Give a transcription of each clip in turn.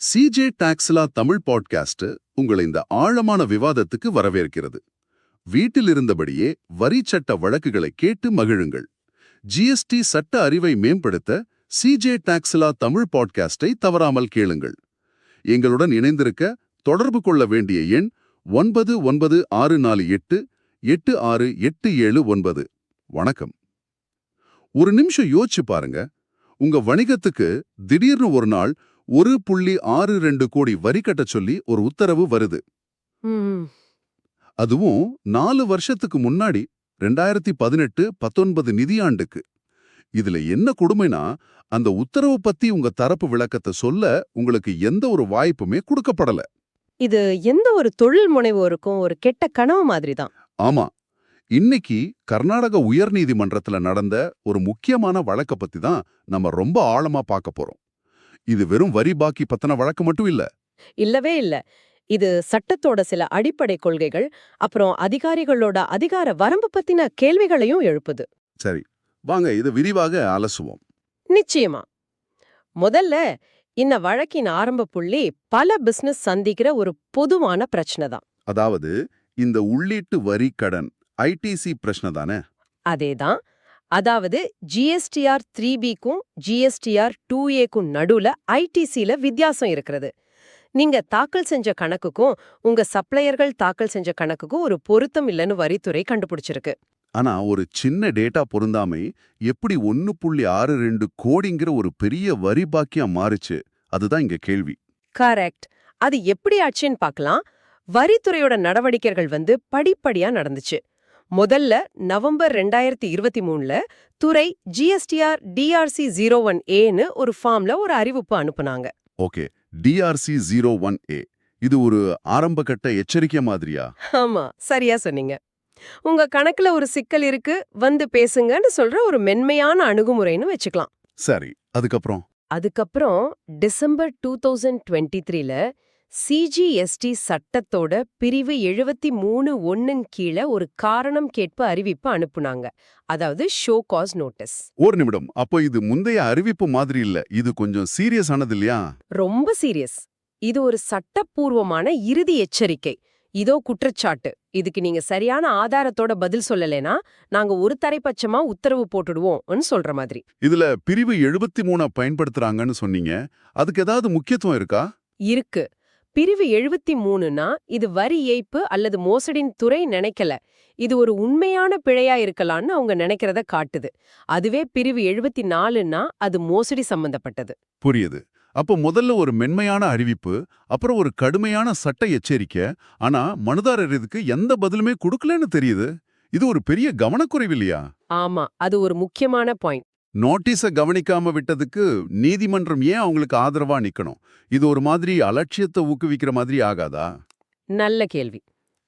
CJ Taxila Tamil podcast உங்களை இந்த ஆழமான விவாதத்துக்கு வரவேற்கிறது. வீட்டில் இருந்தபடியே வரி சட்ட வழக்குகளை கேட்டு மகிழுங்கள். ஜிஎஸ்டி சட்ட அறிவை மேம்படுத்த சிஜே டாக்ஸ்லா தமிழ் பாட்காஸ்டை தவறாமல் கேளுங்கள். எங்களுடன் இணைந்திருக்க தொடர்பு கொள்ள வேண்டிய எண் 9964886867. வணக்கம். ஒரு நிமிஷம் யோசிச்சு பாருங்க. உங்க வணிகத்துக்கு திடீர்னு ஒரு நாள் 1.62 கோடி வரி கட்டச் சொல்லி ஒரு உத்தரவு வருது. ம். அதுவும் 4 வருஷத்துக்கு முன்னாடி 2018-19 நிதியாண்டுக்கு. இதுல என்ன கொடுமைனா, அந்த உத்தரவு பத்தி உங்க தரப்பு விளக்கத்தை சொல்ல உங்களுக்கு எந்த ஒரு வாய்ப்புமே கொடுக்கப்படல. இது எந்த ஒரு தொழில் முனைவோருக்கும் ஒரு கெட்ட கனவு மாதிரி தான். ஆமா, இன்னைக்கு கர்நாடக உயர்நீதிமன்றத்துல நடந்த ஒரு முக்கியமான வழக்க பத்தி தான் நம்ம ரொம்ப ஆழமா பார்க்க போறோம். இது வெறும் வரி பாக்கி பத்தின வழக்கு மட்டும் இல்ல. இல்லவே இல்ல. இது சட்டத்தோட சில அடிப்படை கொள்கைகள், அப்புறம் அதிகாரிகளோட அதிகார வரம்பு பத்தின கேள்விகளையும் எழுப்புது. சரி, வாங்க இதை விரிவாக அலசுவோம். நிச்சயமா. முதல்ல இந்த வழக்கின் ஆரம்ப புள்ளி பல பிசினஸ் சந்திக்கிற ஒரு பொதுவான பிரச்சனை தான். அதாவது இந்த உள்ளீட்டு வரி கடன் ஐடிசி பிரச்சனை தானே? அதேதான். அதாவது ஜிஎஸ்டிஆர் 3பிக்கும் ஜிஎஸ்டிஆர் 2ஏக்கும் நடுவுல ஐடிசில வித்தியாசம் இருக்கிறது. நீங்க தாக்கல் செஞ்ச கணக்குக்கும் உங்க சப்ளையர்கள் தாக்கல் செஞ்ச கணக்குக்கும் ஒரு பொருத்தம் இல்லைன்னு வரித்துறை கண்டுபிடிச்சிருக்கு. ஆனா ஒரு சின்ன டேட்டா பொருந்தாமை எப்படி 1.62 கோடிங்கிற ஒரு பெரிய வரி பாக்கியா மாறுச்சு? அதுதான் இங்க கேள்வி. கரெக்ட். அது எப்படி ஆச்சுன்னு பார்க்கலாம். வரித்துறையோட நடவடிக்கைகள் படிப்படியா நடந்துச்சு. முதல்ல நவம்பர் 2023ல துறை ஜிஎஸ்டிஆர் டிஆர்சி 01ஏன்னு ஒரு ஃபார்ம்ல ஒரு அறிவிப்பு அனுப்புனாங்க. ஓகே, டிஆர்சி 01A இது ஒரு ஆரம்ப கட்ட எச்சரிக்கை மாதிரியா? ஆமா, சரியா சொன்னீங்க. உங்க கணக்குல ஒரு சிக்கல் இருக்கு, பேசுங்கன்னு சொல்ற ஒரு மென்மையான அணுகுமுறைன்னு வச்சுக்கலாம். சரி, அதுக்கப்புறம் டிசம்பர் 2023ல சிஜிஎஸ்டி சட்டத்தோட பிரிவு 73(1)ன் கீழே ஒரு காரணம் கேட்பு அறிவிப்பு அனுப்புனாங்க. அதாவது ஷோ காஸ் நோட்டீஸ். ஒரு நிமிடம், அப்போ இது முந்தைய அறிவிப்பு மாதிரி இல்ல, இது கொஞ்சம் சீரியஸ் ஆனது இல்லையா? ரொம்ப சீரியஸ். இது ஒரு சட்டப்பூர்வமான இறுதி எச்சரிக்கை. இதோ குற்றச்சாட்டு, இதுக்கு நீங்க சரியான ஆதாரத்தோட பதில் சொல்லலைனா நாங்க ஒரு தரைப்பட்சமா உத்தரவு போட்டுடுவோம்னு சொல்ற மாதிரி. இதுல பிரிவு 73 பயன்படுத்துறாங்கன்னு சொன்னீங்க. அதுக்கு ஏதாவது முக்கியத்துவம் இருக்கா? இருக்கு. பிரிவு 73னா இது வரி ஏய்ப்பு அல்லது மோசடின் துறை நினைக்கல. இது ஒரு உண்மையான பிழையா இருக்கலாம்னு அவங்க நினைக்கிறத காட்டுது. அதுவே பிரிவு 74னா அது மோசடி சம்பந்தப்பட்டது. புரியுது. அப்போ முதல்ல ஒரு மென்மையான அறிவிப்பு, அப்புறம் ஒரு கடுமையான சட்ட எச்சரிக்கை. ஆனா மனுதாரர் இதுக்கு எந்த பதிலுமே கொடுக்கலன்னு தெரியுது. இது ஒரு பெரிய கவனக்குறைவு இல்லையா? ஆமா, அது ஒரு முக்கியமான பாயிண்ட். நோட்டீஸ கவனிக்காம விட்டதுக்கு நீதிமன்றம் ஏன் அவங்களுக்கு ஆதரவா நிக்கணும்? இது ஒரு மாதிரி அலட்சியத்தை ஊக்குவிக்கிற மாதிரி ஆகாதா? நல்ல கேள்வி.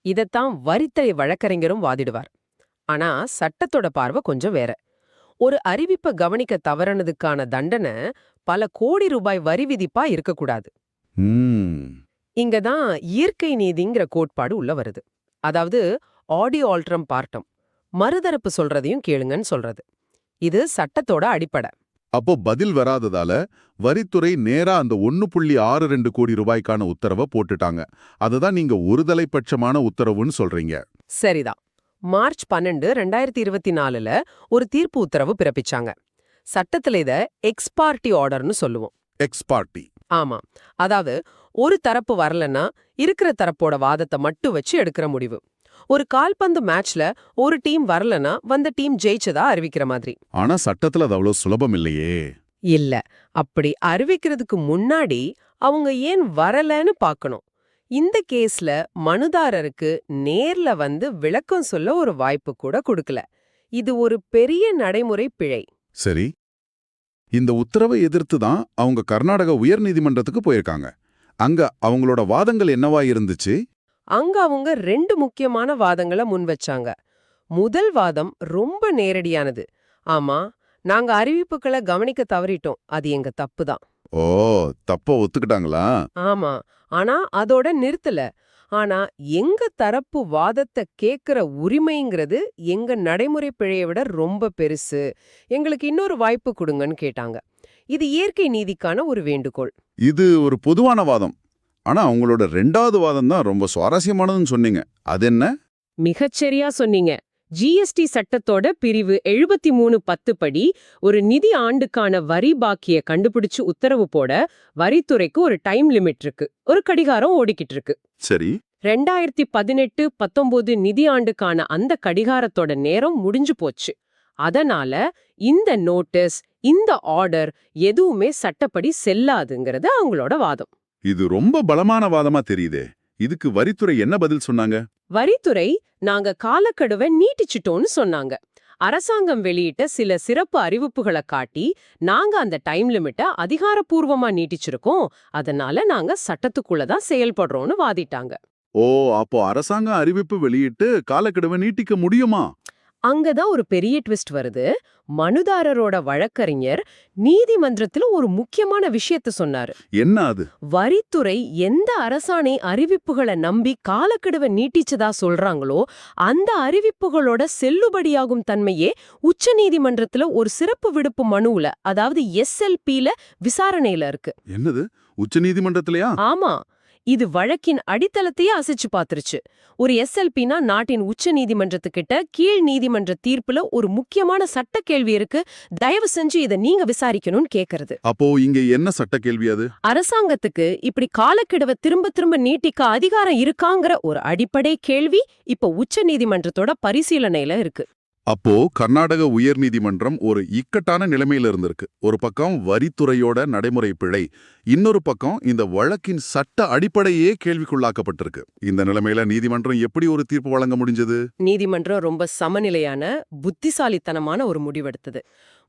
இதத்தான் வரித்துறை வழக்கறிஞரும் வாதிடுவார். ஆனா சட்டத்தோட பார்வை கொஞ்சம் வேற. ஒரு அறிவிப்பை கவனிக்க தவறனதுக்கான தண்டனை பல கோடி ரூபாய் வரி விதிப்பா இருக்கக்கூடாது. இங்கதான் இயற்கை நீதிங்கிற கோட்பாடு உள்ள வருது. அதாவது ஆடியோ ஆல்ட்ரம் பார்ட்டம், மறுதரப்பு சொல்றதையும் கேளுங்கன்னு சொல்றது. இது சட்டத்தோட அடிப்படை. அப்போ பதில் வராததால வரித்துறை நேரா அந்த 1.62 கோடி ரூபாய்க்கான உத்தரவை போட்டுட்டாங்க. அதுதான் நீங்க ஒருதலைப்பட்சமான உத்தரவுன்னு சொல்றீங்க. சரிதான். மார்ச் 12, 2024ல ஒரு தீர்ப்பு உத்தரவு பிறப்பிச்சாங்க. சட்டத்துல இத எக்ஸ் பார்ட்டி ஆர்டர்னு சொல்லுவோம். X party. ஆமா, அதாவது ஒரு தரப்பு வரலன்னா இருக்கிற தரப்போட வாதத்தை மட்டும் வச்சு எடுக்கிற முடிவு. ஒரு கால்பந்து மேட்ச்ல ஒரு டீம் வரலனா வந்த டீம் ஜெயிச்சதா அறிவிக்கிற மாதிரி. ஆனா சட்டத்துல அது அவ்வளவு சுலபம் இல்லையே. இல்ல, அப்படி அறிவிக்கிறதுக்கு முன்னாடி அவங்க ஏன் வரலன்னு பார்க்கணும். இந்த கேஸ்ல மனுதாரருக்கு நேர்ல விளக்கம் சொல்ல ஒரு வாய்ப்பு கூட கொடுக்கல. இது ஒரு பெரிய நடைமுறை பிழை. சரி, இந்த உத்தரவை எதிர்த்து தான் அவங்க கர்நாடக உயர்நீதிமன்றத்துக்கு போயிருக்காங்க. அங்க அவங்களோட வாதங்கள் என்னவா இருந்துச்சு? அங்க அவங்க 2 முக்கியமான வாதங்களை முன்வச்சாங்க. முதல் வாதம் ரொம்ப நேரடியானது. ஆமா, நாங்க அறிவிப்புகளை கவனிக்க தவறிட்டோம், அது எங்க தப்பு தான். ஓ, தப்ப ஒத்துக்கிட்டாங்களா? ஆமா, ஆனா அதோட நிறுத்தல. ஆனா எங்க தரப்பு வாதத்தை கேக்குற உரிமைங்கிறது எங்க நடைமுறை பிழையை விட ரொம்ப பெருசு, எங்களுக்கு இன்னொரு வாய்ப்பு கொடுங்கன்னு கேட்டாங்க. இது இயற்கை நீதிக்கான ஒரு வேண்டுகோள். இது ஒரு பொதுவான வாதம். ஆனா உங்களோட 2வது வாதம் தான் ரொம்ப சுவாரஸ்யமானதுன்னு சொன்னீங்க. அது என்ன? மிகச்சரியா சொன்னீங்க. ஜிஎஸ்டி சட்டத்தோட பிரிவு 73(10) படி ஒரு நிதி ஆண்டுக்கான வரி பாக்கிய கண்டுபிடிச்சு உத்தரவு போட வரித்துறைக்கு ஒரு டைம் லிமிட் இருக்கு. ஒரு கடிகாரம் ஓடிக்கிட்டு இருக்கு. சரி. 2018-19 நிதி ஆண்டுக்கான அந்த கடிகாரத்தோட நேரம் முடிஞ்சு போச்சு. அதனால இந்த நோட்டீஸ், இந்த ஆர்டர் எதுவுமே சட்டப்படி செல்லாதுங்கிறது அவங்களோட வாதம். இது ரொம்ப பலமான வாதமா தெரியுதே. இதுக்கு வரித்துறை என்ன பதில் சொன்னாங்க? வரித்துறை நாங்க காலக்கெடுவை நீட்டிச்சிட்டோம்னு சொன்னாங்க. அரசாங்கம் வெளியிட்ட சில சிறப்பு அறிவிப்புகளை காட்டி நாங்க அந்த டைம் லிமிட்ட அதிகாரப்பூர்வமா நீட்டிச்சிருக்கோம், அதனால நாங்க சட்டத்துக்குள்ள தான் செயல்படுறோம்னு வாதிட்டாங்க. ஓ, அப்போ அரசாங்கம் அறிவிப்பு வெளியிட்டு காலக்கெடுவை நீட்டிக்க முடியுமா? அங்கதான் ஒரு பெரிய ட்விஸ்ட் வருது. மனுதாரரோட வழக்கறிஞர் நீதிமன்றத்துல ஒரு முக்கியமான விஷயத்த சொன்னாரு. என்ன அது? வரித்துறை எந்த அரசாணை அறிவிப்புகளை நம்பி காலக்கெடுவை நீட்டிச்சதா சொல்றாங்களோ அந்த அறிவிப்புகளோட செல்லுபடியாகும் தன்மையே உச்சநீதிமன்றத்துல ஒரு சிறப்பு விடுப்பு மனுவுல, அதாவது SLPல விசாரணையில இருக்கு. என்னது, உச்சநீதிமன்றத்திலயா? ஆமா, இது வழக்கின் அடித்தளத்தையே அசைச்சு பாத்துருச்சு. ஒரு SLPனா நாட்டின் உச்ச நீதிமன்றத்துக்கிட்ட கீழ் நீதிமன்ற தீர்ப்புல ஒரு முக்கியமான சட்ட கேள்வி இருக்கு, தயவு செஞ்சு இதை நீங்க விசாரிக்கணும்னு கேக்குறது. அப்போ இங்க என்ன சட்ட கேள்வி அது? அரசாங்கத்துக்கு இப்படி காலக்கெடுவை திரும்ப திரும்ப நீட்டிக்க அதிகாரம் இருக்காங்கிற ஒரு அடிப்படை கேள்வி இப்ப உச்ச நீதிமன்றத்தோட பரிசீலனையில இருக்கு. அப்போ கர்நாடக உயர்நீதிமன்றம் ஒரு இக்கட்டான நிலைமையில இருந்திருக்கு. ஒரு பக்கம் வரித்துறையோட நடைமுறை பிழை, இன்னொரு பக்கம் இந்த வழக்கின் சட்ட அடிப்படையே கேள்விக்குள்ளாக்கப்பட்டிருக்கு. இந்த நிலைமையில நீதிமன்றம் எப்படி ஒரு தீர்ப்பு வழங்க முடிஞ்சது? நீதிமன்றம் ரொம்ப சமநிலையான, புத்திசாலித்தனமான ஒரு முடிவெடுத்தது.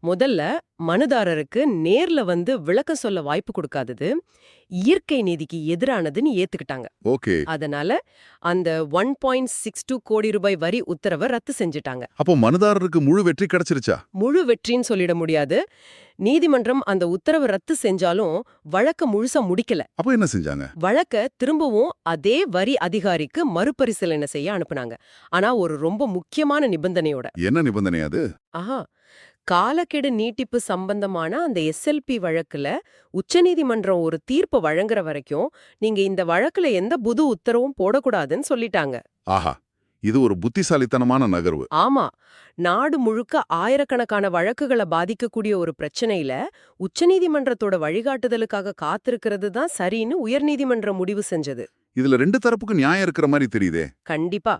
முதல்ல மனுதாரருக்கு நேர்ல வந்து விளக்கம் சொல்ல வாய்ப்பு கொடுக்காதது இயற்கை நீதிக்கு எதிரானதுன்னு ஏத்துக்கிட்டாங்க. ஓகே. அதனால அந்த 1.62 கோடி ரூபாய் வரி உத்தரவை ரத்து செஞ்சுட்டாங்க. அப்போ மனுதாரருக்கு முழு வெற்றி கிடைச்சிருச்சா? முழு வெற்றின்னு சொல்லிட முடியாது. நீதிமன்றம் அந்த உத்தரவை ரத்து செஞ்சாலும் வழக்க முழுசா முடிக்கல. அப்போ என்ன செஞ்சாங்க? வழக்க திரும்பவும் அதே வரி அதிகாரிக்கு மறுபரிசீலனை செய்ய அனுப்புனாங்க. ஆனா ஒரு ரொம்ப முக்கியமான நிபந்தனையோட. என்ன நிபந்தனை அது? ஆஹா, காலக்கெடு நீட்டிப்பு சம்பந்தமான அந்த SLP வழக்குல உச்சநீதிமன்றம் ஒரு தீர்ப்பு வழங்குற வரைக்கும் நீங்க இந்த வழக்குல எந்த புது உத்தரவும் போடக்கூடாதுன்னு சொல்லிட்டாங்க. ஆஹா, இது ஒரு புத்திசாலித்தனமான நகர்வு. ஆமா, நாடு முழுக்க ஆயிரக்கணக்கான வழக்குகளை பாதிக்கக்கூடிய ஒரு பிரச்சனையில உச்சநீதிமன்றத்தோட வழிகாட்டுதலுக்காக காத்திருக்கிறது தான் சரின்னு உயர்நீதிமன்றம் முடிவு செஞ்சது. இதுல 2 தரப்புக்கும் நியாயம் இருக்கிற மாதிரி தெரியுதே. கண்டிப்பா.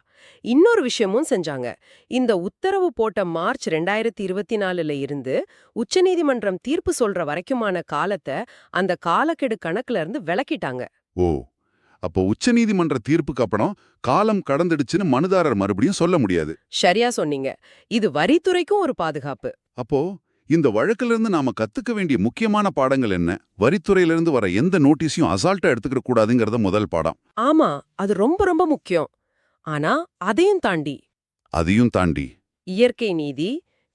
இன்னொரு விஷயமும் செஞ்சாங்க. இந்த உத்தரவு போட்ட மார்ச் 2024ல இருந்து உச்சநீதிமன்றம் தீர்ப்பு சொல்ற வரைக்குமான காலத்தை அந்த காலக்கெடு கணக்குல இருந்து விலக்கிட்டாங்க. ஓ, அப்போ உச்சநீதிமன்ற தீர்ப்புக்கு அப்புறம் காலம் கடந்துடுச்சுன்னு மனுதாரர் மறுபடியும் சொல்ல முடியாது. சரியா சொன்னீங்க. இது வரித்துறைக்கும் ஒரு பாதுகாப்பு. அப்போ இந்த வழக்கிலிருந்து நாம கத்துக்க வேண்டிய முக்கியமான பாடங்கள் என்ன? வரித்துறையிலிருந்து வர எந்த நோட்டீஸையும் அசால்ட்டா எடுத்துக்க கூடாதுங்கிறத முதல் பாடம். ஆமா, அது ரொம்ப ரொம்ப முக்கியம். ஆனா அதையும் தாண்டி இயற்கை நீதி,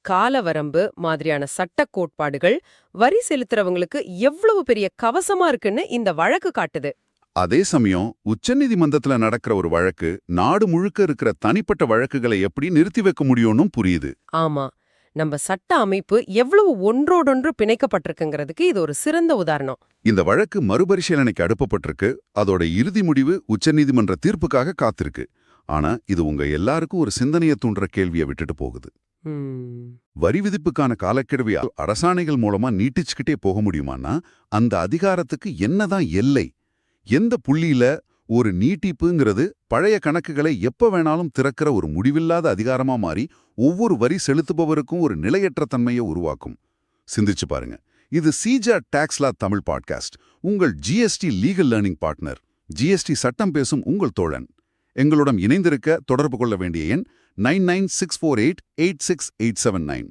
காலவரம்பு மாதிரியான சட்ட கோட்பாடுகள் வரி செலுத்துறவங்களுக்கு எவ்வளவு பெரிய கவசமா இருக்குன்னு இந்த வழக்கு காட்டுது. அதே சமயம் உச்சநீதிமன்றத்துல நடக்கிற ஒரு வழக்கு நாடு முழுக்க இருக்கிற தனிப்பட்ட வழக்குகளை எப்படி நிறுத்தி வைக்க முடியும்னு புரியுது. ஆமா, நம்ம சட்ட அமைப்பு எவ்வளவு ஒன்றோடொன்று பிணைக்கப்பட்டிருக்குங்கிறதுக்கு இது ஒரு சிறந்த உதாரணம். இந்த வழக்கு மறுபரிசீலனைக்கு அனுப்பப்பட்டிருக்கு. அதோட இறுதி முடிவு உச்சநீதிமன்ற தீர்ப்புக்காக காத்திருக்கு. ஆனா இது உங்க எல்லாருக்கும் ஒரு சிந்தனையை தூண்டுற கேள்வியை விட்டுட்டு போகுது. வரி விதிப்புக்கான காலக்கெடுவை அரசாணைகள் மூலமா நீட்டிச்சுக்கிட்டே போக முடியுமான்னா அந்த அதிகாரத்துக்கு என்னதான் எல்லை? எந்த புள்ளியில ஒரு நீட்டிப்புங்கிறது பழைய கணக்குகளை எப்ப வேணாலும் திறக்கிற ஒரு முடிவில்லாத அதிகாரமா மாறி ஒவ்வொரு வரி செலுத்துபவருக்கும் ஒரு நிலையற்ற தன்மையை உருவாக்கும்? சிந்திச்சு பாருங்க. இது CJAT Tax Law Tamil podcast. உங்கள் GST legal learning partner. GST சட்டம் பேசும் உங்கள் தோழன். எங்களுடன் இணைந்திருக்க தொடர்பு கொள்ள வேண்டிய எண் 9964886879.